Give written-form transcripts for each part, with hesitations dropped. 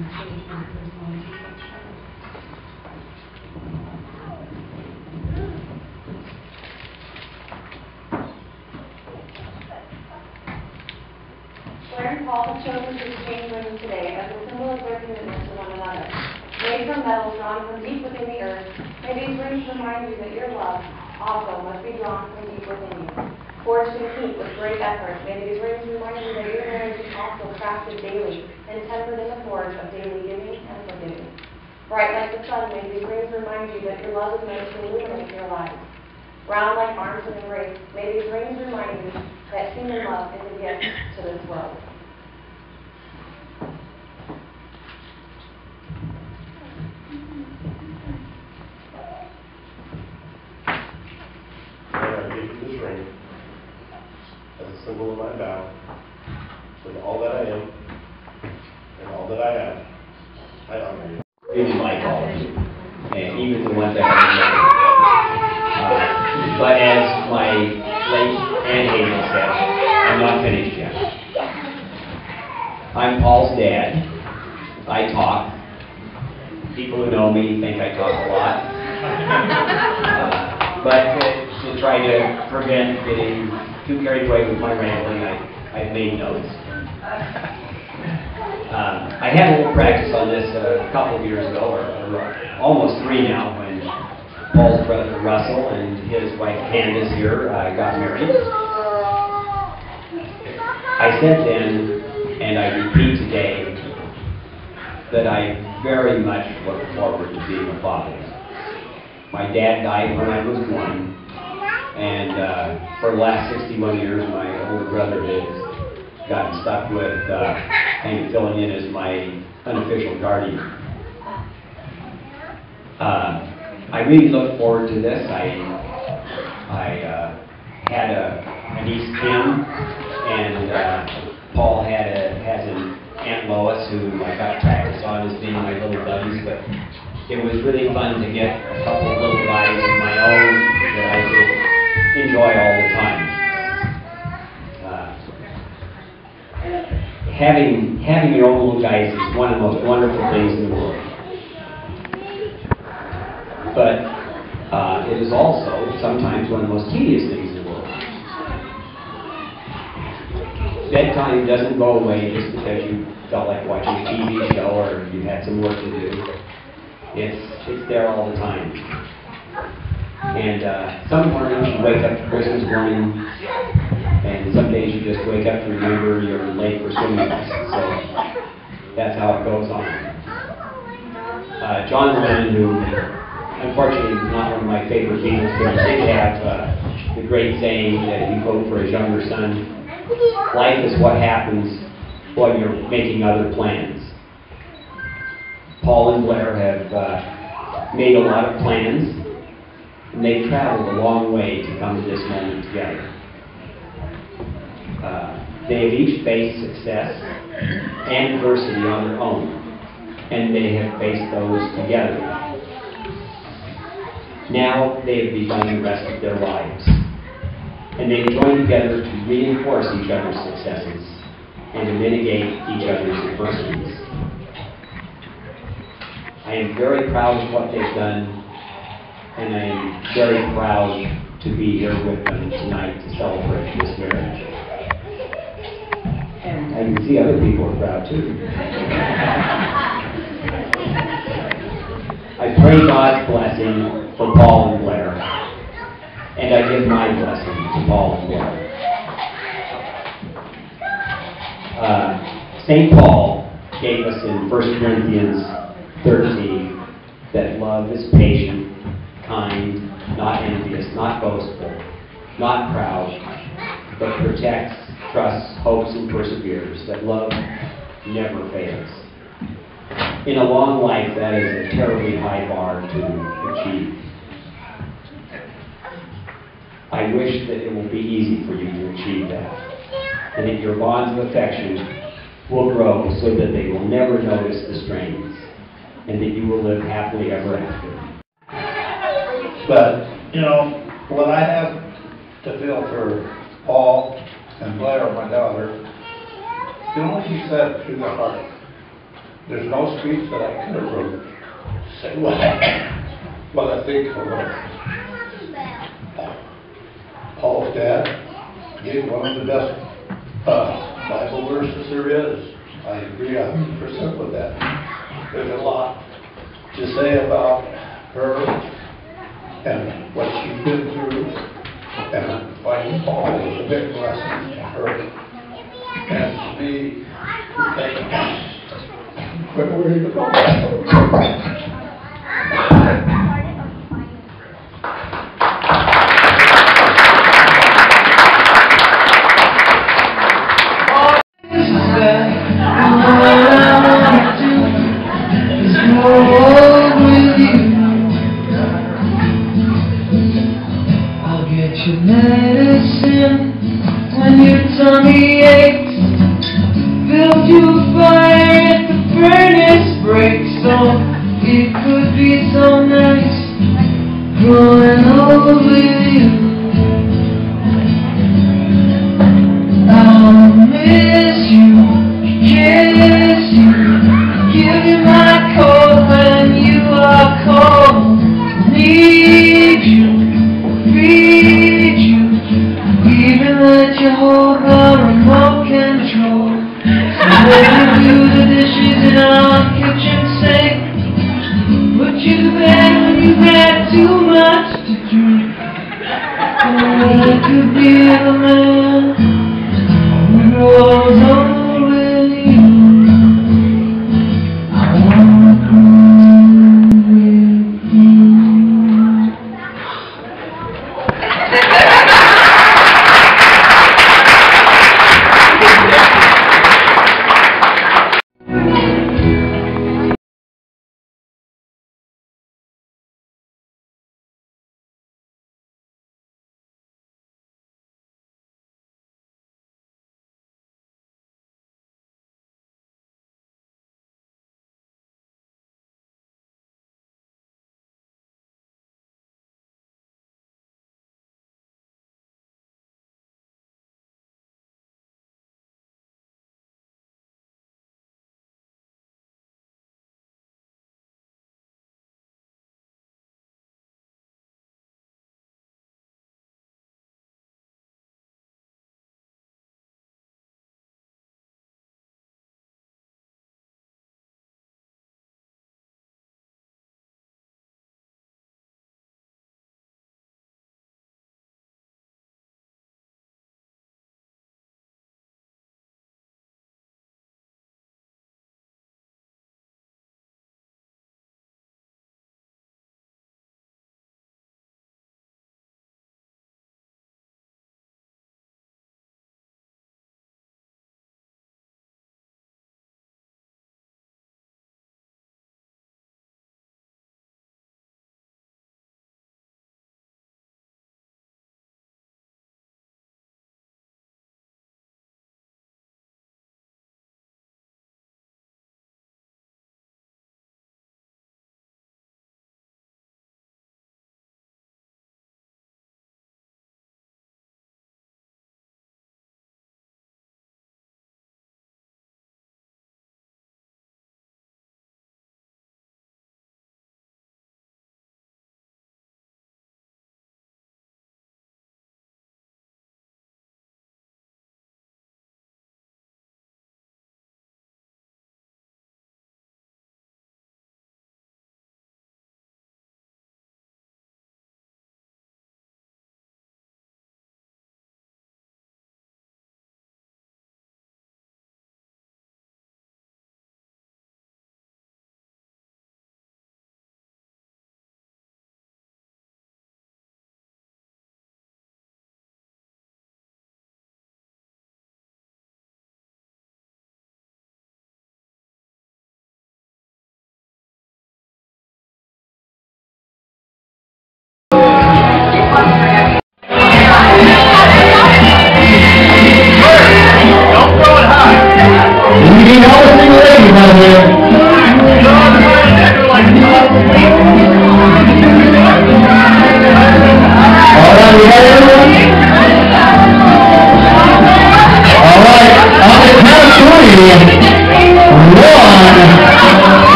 Blair and Paul have chosen to exchange rings today as a symbol of their commitment to one another. Made from metal drawn from deep within the earth, may these rings remind you that your love also must be drawn from deep within you. Forged in heat with great effort, may these rings remind you that your marriage is also crafted daily and tempered in the forge of daily giving and forgiving. Bright like the sun, may these rings remind you that your love is meant to illuminate your lives. Round like arms of embrace, may these rings remind you that human love is a gift to this world. I give you this ring as a symbol of my vow, with all that I am and all that I have, I honor you. Really like all of you, and even the ones I haven't met. But as my late Aunt Hazel said, I'm not finished yet. I'm Paul's dad. I talk. People who know me think I talk a lot. But to try to prevent getting too carried away with my rambling, I've made notes. I had a little practice on this a couple of years ago, or almost 3 now, when Paul's brother Russell and his wife Candace here got married. I said then, and I repeat today, that I very much look forward to being a father. My dad died when I was 1, and for the last 61 years, my older brother has gotten stuck with kind of filling in as my unofficial guardian. I really look forward to this. I had a niece Kim, and Paul has an Aunt Lois who I got practice on as being my little buddies, but it was really fun to get a couple of little guys of my own that I could enjoy all the time. Having your own little guys is one of the most wonderful things in the world. But it is also sometimes one of the most tedious things in the world. Bedtime doesn't go away just because you felt like watching a TV show or you had some work to do. It's there all the time. And some mornings you wake up to Christmas morning, and some days you just wake up to remember you're late for swimming lessons. So that's how it goes on. John Lennon, who unfortunately is not one of my favorite Beatles, but he did have the great saying that he quoted for his younger son, "Life is what happens while you're making other plans." Paul and Blair have made a lot of plans, and they've traveled a long way to come to this moment together. They have each faced success and adversity on their own, and they have faced those together. Now they have begun the rest of their lives, and they've joined together to reinforce each other's successes and to mitigate each other's adversities. I am very proud of what they've done, and I am very proud to be here with them tonight to celebrate this marriage. And I can see other people are proud too. I pray God's blessing for Paul and Blair, and I give my blessing to Paul and Blair. St. Paul gave us in 1 Corinthians 13 that love is patient, kind, not envious, not boastful, not proud, but protects, trusts, hopes, and perseveres, that love never fails. In a long life, that is a terribly high bar to achieve. I wish that it will be easy for you to achieve that, and that your bonds of affection will grow so that they will never notice the strains, and that you will live happily ever after. But, you know, what I have to feel for Paul and Blair, my daughter, can only be said through the heart. there's no speech that I could have wrote to say what I think of Paul's dad. Gave one of the best Bible verses there is. I agree 100% with that. There's a lot to say about her and what she's been through, and finding Paul was a big blessing to her. And to me, quit worrying about that. I'll get your medicine when your tummy aches. Build you a fire if the furnace breaks. Oh, it could be so nice growing old with you. I'll miss you, kiss you, give you my coat when you are cold. Need you, feed you, even let you hold the remote control. So let you do the dishes in our kitchen sink, put you to bed when you've had too much to drink. Oh, I could be the man who grows old with you. I wanna grow with you.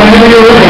whenever you're ready.